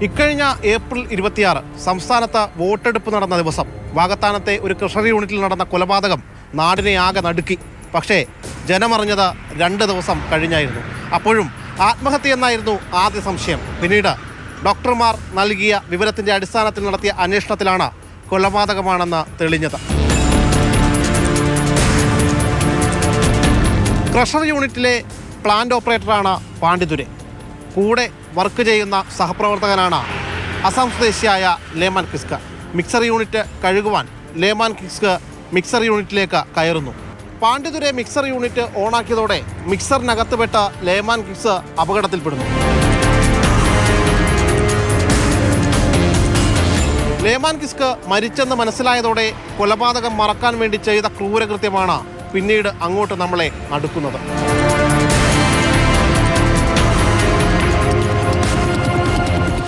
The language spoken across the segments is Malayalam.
ഇക്കഴിഞ്ഞ ഏപ്രിൽ 26 സംസ്ഥാനത്ത് വോട്ടെടുപ്പ് നടന്ന ദിവസം വാകത്താനത്തെ ഒരു കൃഷി യൂണിറ്റിൽ നടന്ന കൊലപാതകം നാടിനെ ആകെ നടുക്കി. പക്ഷേ ജനമറിഞ്ഞത് 2 ദിവസം കഴിഞ്ഞായിരുന്നു. അപ്പോഴും ആത്മഹത്യ എന്നായിരുന്നു ആദ്യ സംശയം. പിന്നീട് ഡോക്ടർമാർ നൽകിയ വിവരത്തിൻ്റെ അടിസ്ഥാനത്തിൽ നടത്തിയ അന്വേഷണത്തിലാണ് കൊലപാതകമാണെന്ന് തെളിഞ്ഞത്. ക്രഷർ യൂണിറ്റിലെ പ്ലാന്റ് ഓപ്പറേറ്ററാണ് പാണ്ഡിതുരെ. കൂടെ വർക്ക് ചെയ്യുന്ന സഹപ്രവർത്തകനാണ് അസം സ്വദേശിയായ ലേമാൻ കിസ്ക്. മിക്സർ യൂണിറ്റ് കഴുകുവാൻ ലേമാൻ കിസ്ക് മിക്സർ യൂണിറ്റിലേക്ക് കയറുന്നു. പാണ്ഡിതുരെ മിക്സർ യൂണിറ്റ് ഓണാക്കിയതോടെ മിക്സറിനകത്ത് പെട്ട ലേമാൻ കിസ്ക് അപകടത്തിൽപ്പെടുന്നു. ലേമാൻ കിസ്ക് മരിച്ചെന്ന് മനസ്സിലായതോടെ കൊലപാതകം മറക്കാൻ വേണ്ടി ചെയ്ത ക്രൂരകൃത്യമാണ് പിന്നീട് അങ്ങോട്ട് നമ്മളെ അടുക്കുന്നത്.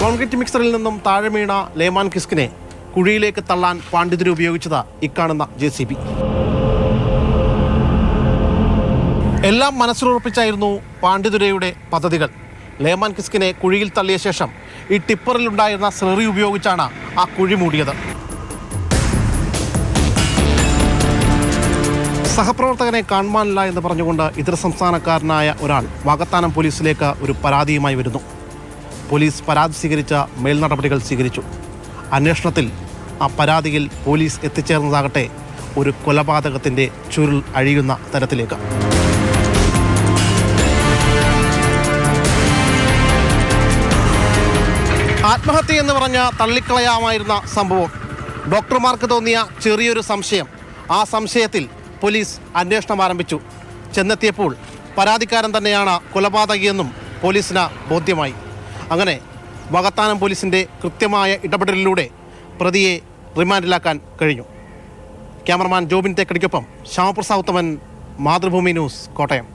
കോൺക്രീറ്റ് മിക്സറിൽ നിന്നും താഴെ വീണ ലേമാൻ കിസ്കിനെ കുഴിയിലേക്ക് തള്ളാൻ പാണ്ഡിതുരെ ഉപയോഗിച്ചത് ഇക്കാണുന്ന JCB. എല്ലാം മനസ്സിലുറപ്പിച്ചായിരുന്നു പാണ്ഡിതുരയുടെ പദ്ധതികൾ. ലേമാൻ കിസ്കിനെ കുഴിയിൽ തള്ളിയ ശേഷം ഈ ടിപ്പറിലുണ്ടായിരുന്ന സ്ലറി ഉപയോഗിച്ചാണ് ആ കുഴി മൂടിയത്. സഹപ്രവർത്തകനെ കാണുവാനില്ല എന്ന് പറഞ്ഞുകൊണ്ട് ഇതര സംസ്ഥാനക്കാരനായ ഒരാൾ വാകത്താനം പോലീസിലേക്ക് ഒരു പരാതിയുമായി വരുന്നു. പോലീസ് പരാതി സ്വീകരിച്ച മേൽനടപടികൾ സ്വീകരിച്ചു. അന്വേഷണത്തിൽ ആ പരാതിയിൽ പോലീസ് എത്തിച്ചേർന്നതാകട്ടെ ഒരു കൊലപാതകത്തിൻ്റെ ചുരുൾ അഴിയുന്ന തരത്തിലേക്ക്. ആത്മഹത്യ എന്ന് പറഞ്ഞ തള്ളിക്കളയാമായിരുന്ന സംഭവം ഡോക്ടർമാർക്ക് തോന്നിയ ചെറിയൊരു സംശയം. ആ സംശയത്തിൽ പോലീസ് അന്വേഷണം ആരംഭിച്ചു. ചെന്നെത്തിയപ്പോൾ പരാതിക്കാരൻ തന്നെയാണ് കൊലപാതകിയെന്നും പോലീസിന് ബോധ്യമായി. അങ്ങനെ വാകത്താനം പോലീസിൻ്റെ കൃത്യമായ ഇടപെടലിലൂടെ പ്രതിയെ റിമാൻഡിലാക്കാൻ കഴിഞ്ഞു. ക്യാമറമാൻ ജോബിൻ തേക്കടിക്കൊപ്പം ശ്യാമപ്രസാദ് ഉത്തമൻ, മാതൃഭൂമി ന്യൂസ്, കോട്ടയം.